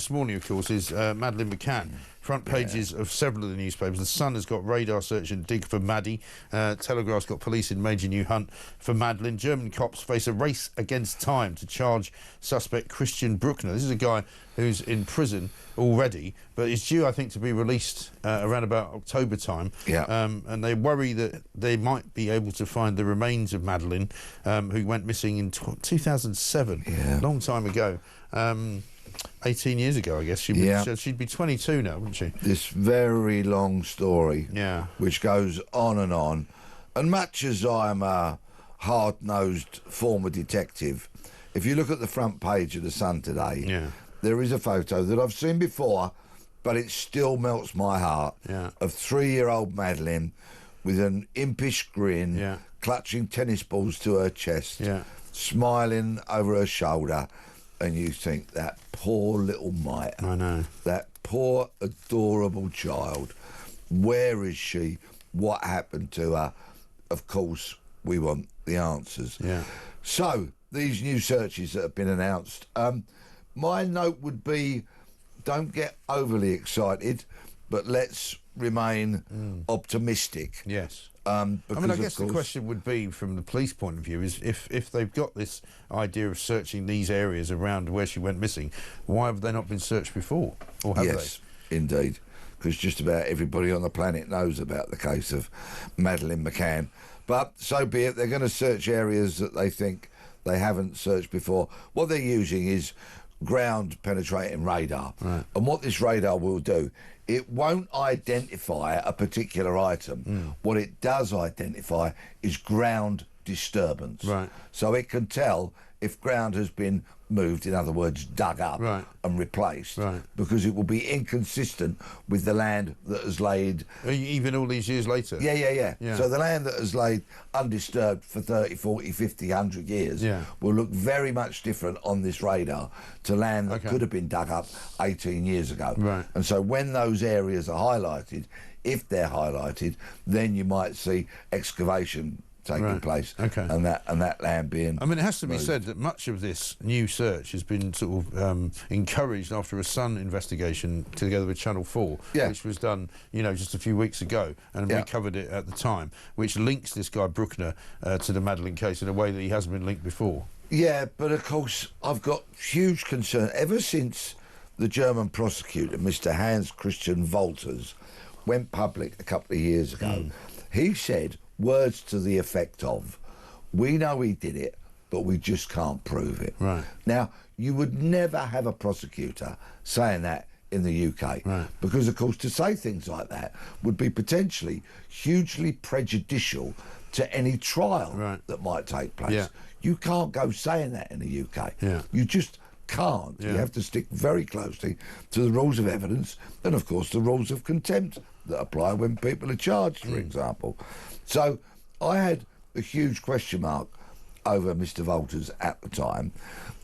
This morning, of course, is Madeline McCann. Front pages of several of the newspapers. The Sun has got radar search and dig for Maddie. Telegraph's got police in major new hunt for Madeline. German cops face a race against time to charge suspect Christian Bruckner. This is a guy who's in prison already, but is due, I think, to be released around about October time. Yeah. And they worry that they might be able to find the remains of Madeline, who went missing in 2007, a long time ago. 18 years ago, I guess. She'd be 22 now, wouldn't she? This very long story, which goes on, and much as I'm a hard-nosed former detective, if you look at the front page of the Sun today, there is a photo that I've seen before, but it still melts my heart, of 3-year-old Madeline with an impish grin, clutching tennis balls to her chest, smiling over her shoulder. And you think, that poor little mite. I know. That poor, adorable child. Where is she? What happened to her? Of course, we want the answers. So, these new searches that have been announced, my note would be, don't get overly excited, but let's remain optimistic. Yes. I mean, I guess the question would be, from the police point of view, is if they've got this idea of searching these areas around where she went missing, why have they not been searched before? Or have they? Indeed, because just about everybody on the planet knows about the case of Madeline McCann. But so be it. They're going to search areas that they think they haven't searched before. What they're using is ground-penetrating radar. And what this radar will do, it won't identify a particular item. What it does identify is ground disturbance. So it can tell if ground has been moved, in other words, dug up and replaced, because it will be inconsistent with the land that has laid... Even all these years later? Yeah. So the land that has laid undisturbed for 30, 40, 50, 100 years will look very much different on this radar to land that could have been dug up 18 years ago. And so when those areas are highlighted, if they're highlighted, then you might see excavation taking place, and that land being... I mean, it has to be said that much of this new search has been sort of encouraged after a Sun investigation together with Channel 4, which was done, just a few weeks ago, and we covered it at the time, which links this guy Bruckner to the Madeline case in a way that he hasn't been linked before. Yeah, but of course, I've got huge concern. Ever since the German prosecutor, Mr. Hans Christian Wolters, went public a couple of years ago, he said words to the effect of, we know he did it, but we just can't prove it. Now, you would never have a prosecutor saying that in the UK, because, of course, to say things like that would be potentially hugely prejudicial to any trial that might take place. You can't go saying that in the UK. You just can't. You have to stick very closely to the rules of evidence and, of course, the rules of contempt that apply when people are charged, for example. So I had a huge question mark over Mr. Wolters at the time.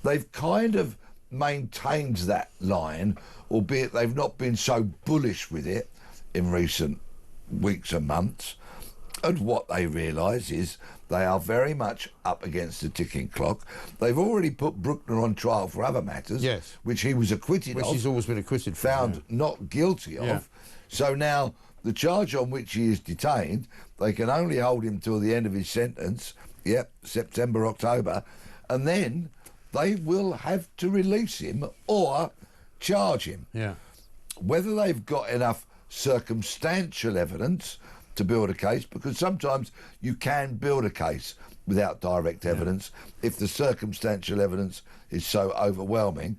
They've kind of maintained that line, albeit they've not been so bullish with it in recent weeks and months. And what they realise is they are very much up against the ticking clock. They've already put Bruckner on trial for other matters, which he was acquitted of. Which he's always been acquitted for. Found not guilty of. So now the charge on which he is detained, they can only hold him till the end of his sentence, September, October, and then they will have to release him or charge him. Whether they've got enough circumstantial evidence to build a case, because sometimes you can build a case without direct evidence if the circumstantial evidence is so overwhelming,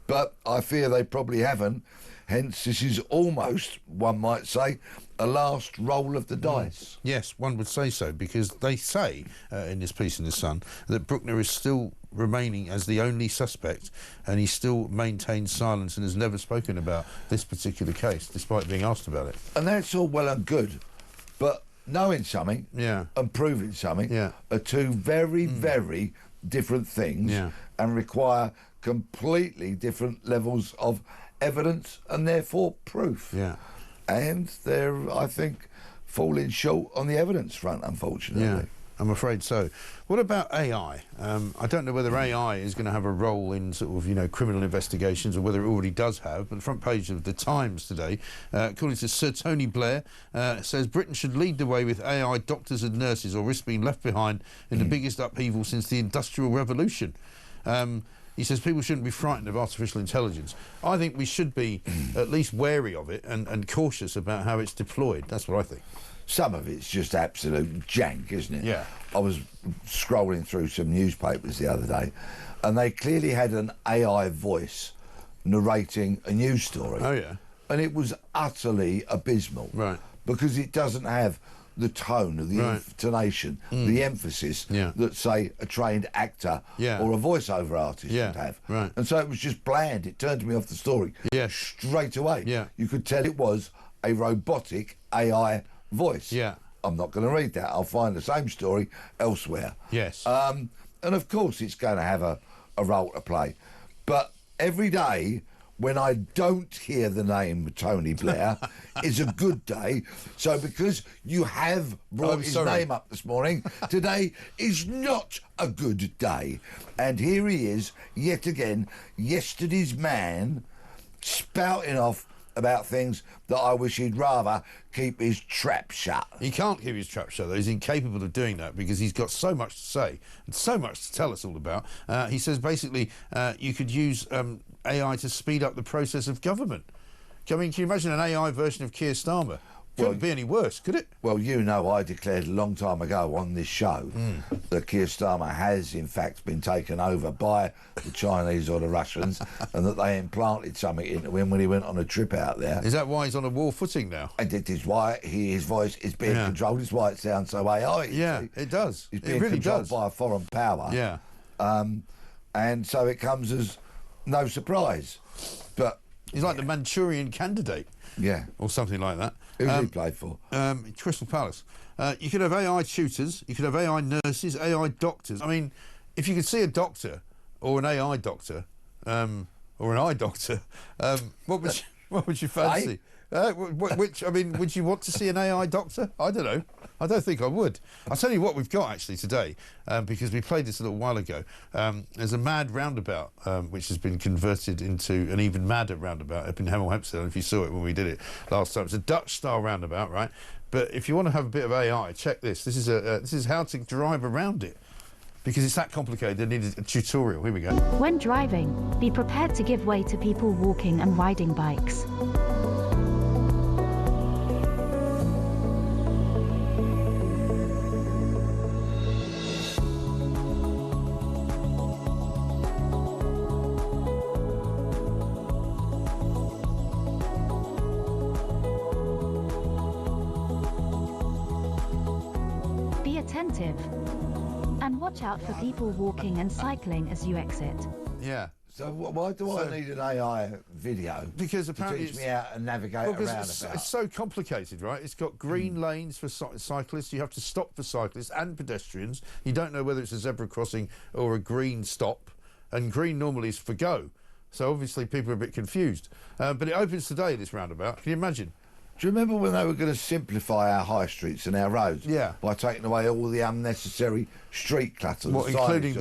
but I fear they probably haven't. Hence, this is almost, one might say, a last roll of the dice. Yes, one would say so, because they say in this piece in The Sun that Bruckner is still remaining as the only suspect, and he still maintains silence and has never spoken about this particular case, despite being asked about it. And that's all well and good, but knowing something and proving something are two very, very different things and require completely different levels of evidence and therefore proof. And they're, I think, falling short on the evidence front, unfortunately. I'm afraid so. What about AI? I don't know whether AI is going to have a role in sort of, you know, criminal investigations, or whether it already does have. But the front page of the Times today, according to Sir Tony Blair, says Britain should lead the way with AI doctors and nurses, or risk being left behind in the biggest upheaval since the Industrial Revolution. He says people shouldn't be frightened of artificial intelligence. I think we should be at least wary of it and cautious about how it's deployed. That's what I think. Some of it's just absolute jank, isn't it? Yeah. I was scrolling through some newspapers the other day, and they clearly had an AI voice narrating a news story. Oh, yeah. And it was utterly abysmal. Right. Because it doesn't have the tone, the Right. intonation, the emphasis that, say, a trained actor or a voiceover artist would have. Right. And so it was just bland. It turned me off the story straight away. Yeah. You could tell it was a robotic AI voice. Yeah. I'm not going to read that. I'll find the same story elsewhere. Yes. And of course it's going to have a role to play. But every day when I don't hear the name Tony Blair is a good day. So because you have brought his name up this morning, today is not a good day. And here he is, yet again, yesterday's man, spouting off about things that I wish he'd rather keep his trap shut. He can't keep his trap shut, though. He's incapable of doing that because he's got so much to say and so much to tell us all about. He says basically you could use AI to speed up the process of government. I mean, can you imagine an AI version of Keir Starmer? Couldn't be any worse, could it? Well, you know, I declared a long time ago on this show that Keir Starmer has, in fact, been taken over by the Chinese or the Russians, and that they implanted something into him when he went on a trip out there. Is that why he's on a war footing now? And it is why his voice is being controlled. It's why it sounds so AI. Yeah, it does. It's being it really controlled does. by a foreign power. Yeah. And so it comes as no surprise. But he's like the Manchurian Candidate. Yeah. Or something like that. Who's he played for? Crystal Palace. You could have AI tutors, you could have AI nurses, AI doctors. I mean, if you could see a doctor or an AI doctor or an eye doctor, what would you fancy? Which, I mean, would you want to see an AI doctor? I don't know. I don't think I would. I'll tell you what we've got actually today, because we played this a little while ago. There's a mad roundabout which has been converted into an even madder roundabout up in Hemel Hempstead. I don't know if you saw it when we did it last time. It's a Dutch-style roundabout, right? But if you want to have a bit of AI, check this. This is how to drive around it. Because it's that complicated, they needed a tutorial. Here we go. When driving, be prepared to give way to people walking and riding bikes. Be attentive. And watch out for people walking and cycling as you exit. Yeah. So why do I need an AI video? Because apparently to teach me how to navigate around it's so complicated, right? It's got green lanes for cyclists. You have to stop for cyclists and pedestrians. You don't know whether it's a zebra crossing or a green stop. And green normally is for go. So obviously people are a bit confused. But it opens today, this roundabout. Can you imagine? Do you remember when they were going to simplify our high streets and our roads? Yeah. By taking away all the unnecessary street clutter. What, including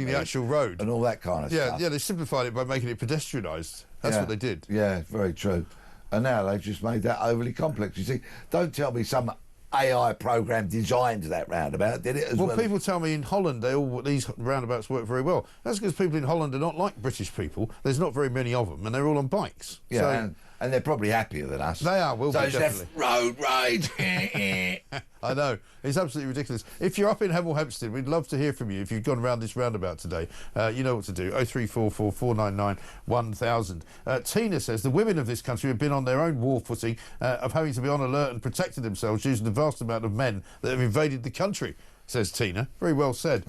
the actual road? And all that kind of stuff. Yeah, they simplified it by making it pedestrianised. That's what they did. Yeah, very true. And now they've just made that overly complex. You see, don't tell me some AI program designed that roundabout, did it? As well, people tell me in Holland these roundabouts work very well. That's because people in Holland are not like British people. There's not very many of them, and they're all on bikes. Yeah, so, and they're probably happier than us. They are, will be, definitely. Road rage. I know. It's absolutely ridiculous. If you're up in Hemel Hempstead, we'd love to hear from you. If you've gone around this roundabout today, you know what to do. 0344 499 1000. Tina says the women of this country have been on their own war footing of having to be on alert and protecting themselves using the vast amount of men that have invaded the country. Says Tina. Very well said.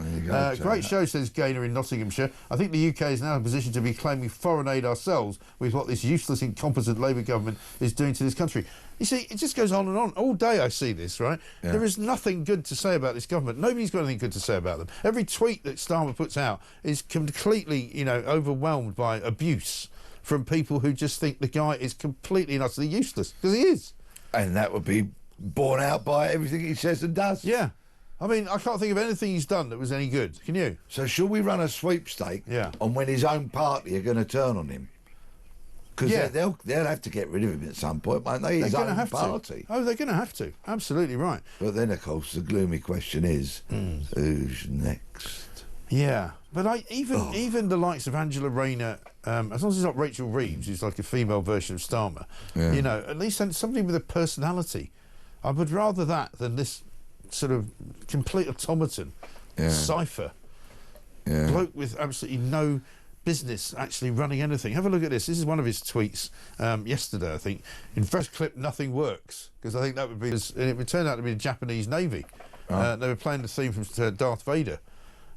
Great show, says Gaynor in Nottinghamshire. I think the UK is now in a position to be claiming foreign aid ourselves with what this useless, incompetent Labour government is doing to this country. You see, it just goes on and on. All day I see this, right? Yeah. There is nothing good to say about this government. Nobody's got anything good to say about them. Every tweet that Starmer puts out is completely, overwhelmed by abuse from people who just think the guy is completely and utterly useless, because he is. And that would be borne out by everything he says and does. Yeah. I mean, I can't think of anything he's done that was any good. Can you? So should we run a sweepstake Yeah. on when his own party are going to turn on him? Because Yeah. they'll have to get rid of him at some point, won't they? They're His going to own have party. to. Oh, they're going to have to. Absolutely right. But then, of course, the gloomy question is, who's next? Yeah, but even the likes of Angela Rayner, as long as it's not Rachel Reeves, who's like a female version of Starmer, Yeah. you know, at least somebody with a personality. I would rather that than this sort of complete automaton, cipher, bloke with absolutely no business actually running anything. Have a look at this. This is one of his tweets yesterday, I think. In first clip, nothing works, because I think that would be, and it would turn out to be the Japanese Navy. They were playing the theme from Darth Vader.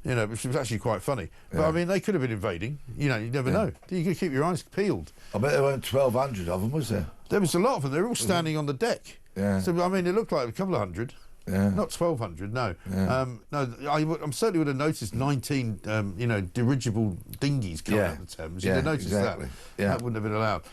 You know, which was actually quite funny. But, I mean, they could have been invading. You know, you never know. You could keep your eyes peeled. I bet there weren't 1,200 of them, was there? There was a lot of them. They were all standing on the deck. Yeah. So, I mean, it looked like a couple of hundred. Yeah. Not 1,200, no. Yeah. No, I certainly would have noticed 19, dirigible dinghies coming out of the Thames. You'd have noticed exactly. that. Yeah. That wouldn't have been allowed.